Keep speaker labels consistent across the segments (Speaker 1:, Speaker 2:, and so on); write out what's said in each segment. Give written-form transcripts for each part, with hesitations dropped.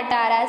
Speaker 1: 18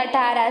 Speaker 1: 18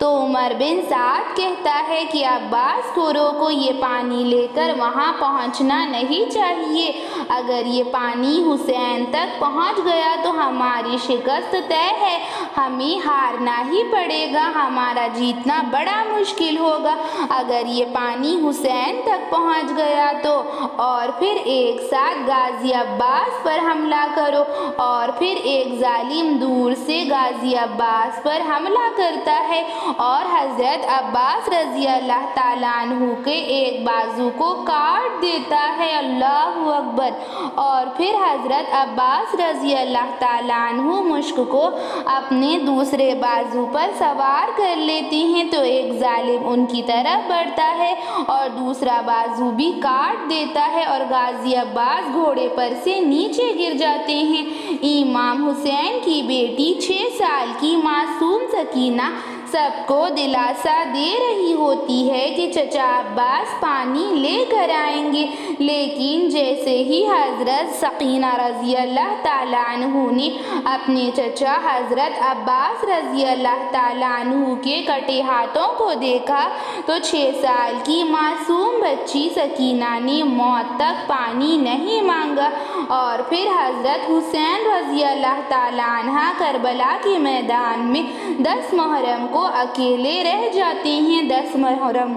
Speaker 1: تو عمر بن سعد کہتا ہے کہ عباس کو روکو، یہ پانی لے کر وہاں پہنچنا نہیں چاہیے۔ اگر یہ پانی حسین تک پہنچ گیا تو ہماری شکست طے ہے، ہمیں ہارنا ہی پڑے گا، ہمارا جیتنا بڑا مشکل ہوگا اگر یہ پانی حسین تک پہنچ گیا تو۔ اور پھر ایک ساتھ غازی عباس پر حملہ کرو۔ اور پھر ایک ظالم دور سے غازی عباس پر حملہ کرتا ہے اور حضرت عباس رضی اللہ تعالیٰ عنہ کے ایک بازو کو کاٹ دیتا ہے۔ اللہ اکبر۔ اور پھر حضرت عباس رضی اللہ تعالیٰ عنہ مشک کو اپنے دوسرے بازو پر سوار کر لیتے ہیں تو ایک ظالم ان کی طرف بڑھتا ہے اور دوسرا بازو بھی کاٹ دیتا ہے اور غازی عباس گھوڑے پر سے نیچے گر جاتے ہیں۔ امام حسین کی بیٹی 6 سال کی معصوم سکینہ سب کو دلاسا دے رہی ہوتی ہے کہ چچا عباس پانی لے کر آئیں گے، لیکن جیسے ہی حضرت سکینہ رضی اللہ تعالیٰ عنہ نے اپنے چچا حضرت عباس رضی اللہ تعالیٰ عنہ کے کٹے ہاتھوں کو دیکھا تو 6 سال کی معصوم بچی سکینہ نے موت تک پانی نہیں مانگا۔ اور پھر حضرت حسین رضی اللہ تعالیٰ عنہ کربلا کے میدان میں 10 محرم کو اکیلے رہ جاتے ہیں۔ 10 محرم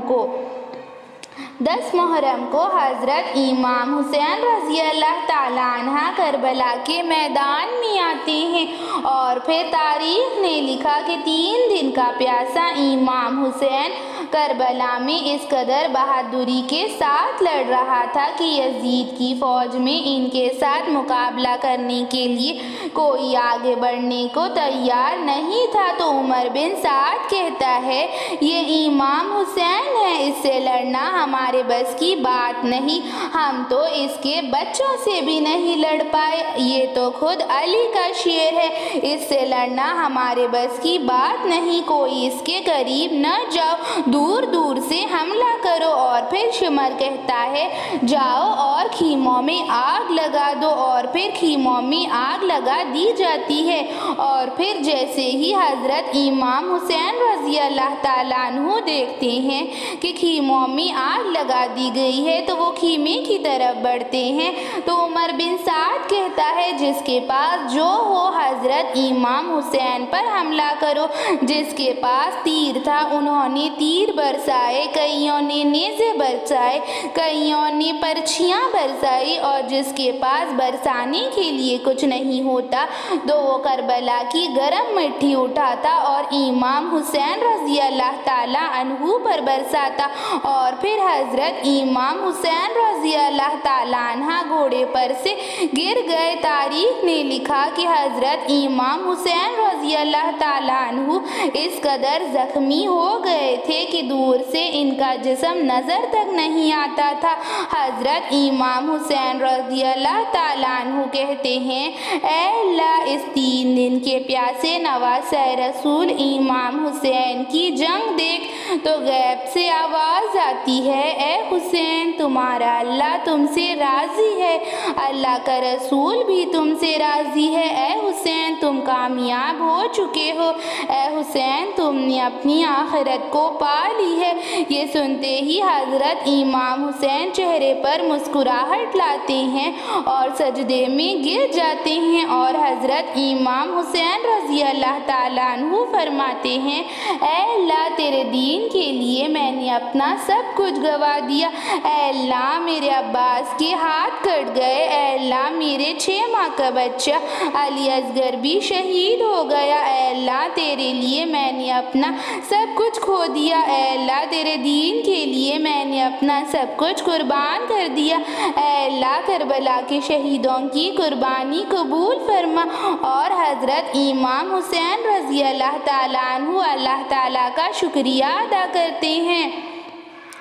Speaker 1: کو حضرت امام حسین رضی اللہ تعالیٰ عنہ کربلا کے میدان میں آتے ہیں اور پھر تاریخ نے لکھا کہ 3 دن کا پیاسا امام حسین کربلا میں اس قدر بہادری کے ساتھ لڑ رہا تھا کہ یزید کی فوج میں ان کے ساتھ مقابلہ کرنے کے لیے کوئی آگے بڑھنے کو تیار نہیں تھا۔ تو عمر بن سعد کہتا ہے یہ امام حسین ہے، اس سے لڑنا ہمارے بس کی بات نہیں، ہم تو اس کے بچوں سے بھی نہیں لڑ پائے، یہ تو خود علی کا شعر ہے، اس سے لڑنا ہمارے بس کی بات نہیں، کوئی اس کے قریب نہ جاؤ، دور دور سے حملہ کرو۔ اور پھر شمر کہتا ہے جاؤ اور خیموں میں آگ لگا دو، اور پھر خیموں میں آگ لگا دی جاتی ہے۔ اور پھر جیسے ہی حضرت امام حسین رضی اللہ تعالیٰ عنہ دیکھتے ہیں کہ خیموں میں آگ لگا دی گئی ہے تو وہ خیمے کی طرف بڑھتے ہیں۔ تو عمر بن سعد کہتا ہے جس کے پاس جو ہو حضرت امام حسین پر حملہ کرو، جس کے پاس تیر تھا انہوں نے تیر برسائے، کئیوں نے نیزے برسائے، کئیوں نے پرچھیاں برسائی، اور جس کے پاس برسانے کے لیے کچھ نہیں ہوتا تو وہ کربلا کی گرم مٹی اٹھاتا اور امام حسین رضی اللہ تعالیٰ عنہ پر برساتا، اور پھر حضرت امام حسین رضی اللہ تعالیٰ عنہ گھوڑے پر سے گر گئے۔ تاریخ نے لکھا کہ حضرت امام حسین رضی اللہ تعالیٰ عنہ اس قدر زخمی ہو گئے تھے کہ دور سے ان کا جسم نظر تک نہیں آتا تھا۔ حضرت امام حسین رضی اللہ تعالیٰ عنہ کہتے ہیں اے اللہ، اس 3 دن کے پیاسے نواسہ رسول امام حسین کی جنگ دیکھ۔ تو غیب سے آواز آتی ہے اے حسین، تمہارا اللہ تم سے راضی ہے، اللہ کا رسول بھی تم سے راضی ہے، اے حسین تم کامیاب ہو چکے ہو، اے حسین تم نے اپنی آخرت کو پا لی ہے۔ یہ سنتے ہی حضرت امام حسین چہرے پر مسکراہٹ لاتے ہیں اور سجدے میں گر جاتے ہیں، اور حضرت امام حسین رضی اللہ تعالیٰ عنہ فرماتے ہیں اے اللہ، تیرے دین کے لیے میں نے اپنا سب کچھ گوا دیا، اے اللہ میرے عباس کے ہاتھ کٹ گئے، اے اللہ میرے 6 ماہ کا بچہ علی اصغر بھی شہید ہو گیا، اے اللہ تیرے لیے میں نے اپنا سب کچھ کھو دیا، اے اللہ تیرے دین کے لیے میں نے اپنا سب کچھ قربان کر دیا، اے اللہ کربلا کے شہیدوں کی قربانی قبول فرما۔ اور حضرت امام حسین رضی اللہ تعالیٰ عنہ اللہ تعالیٰ کا شکریہ ادا کرتے ہیں۔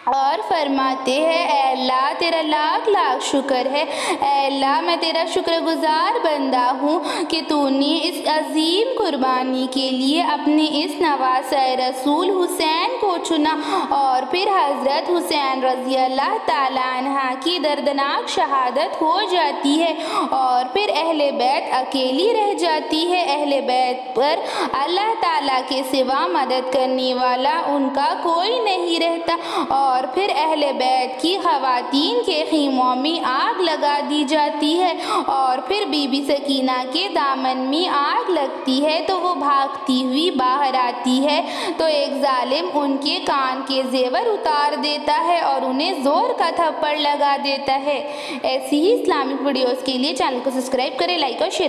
Speaker 1: اور فرماتے ہیں اے اللہ تیرا لاکھ لاکھ شکر ہے، اے اللہ میں تیرا شکر گزار بندہ ہوں کہ تو نے اس عظیم قربانی کے لیے اپنے اس نواسۂ رسول حسین کو چنا۔ اور پھر حضرت حسین رضی اللہ تعالیٰ عنہ کی دردناک شہادت ہو جاتی ہے اور پھر اہل بیت اکیلی رہ جاتی ہے۔ اہل بیت پر اللہ تعالیٰ کے سوا مدد کرنے والا ان کا کوئی نہیں رہتا، اور پھر اہل بیت کی خواتین کے خیموں میں آگ لگا دی جاتی ہے، اور پھر بی بی سکینہ کے دامن میں آگ لگتی ہے تو وہ بھاگتی ہوئی باہر آتی ہے تو ایک ظالم ان کے کان کے زیور اتار دیتا ہے اور انہیں زور کا تھپڑ لگا دیتا ہے۔ ایسی ہی اسلامک ویڈیوز کے لیے چینل کو سبسکرائب کریں، لائک اور شیئر کریں۔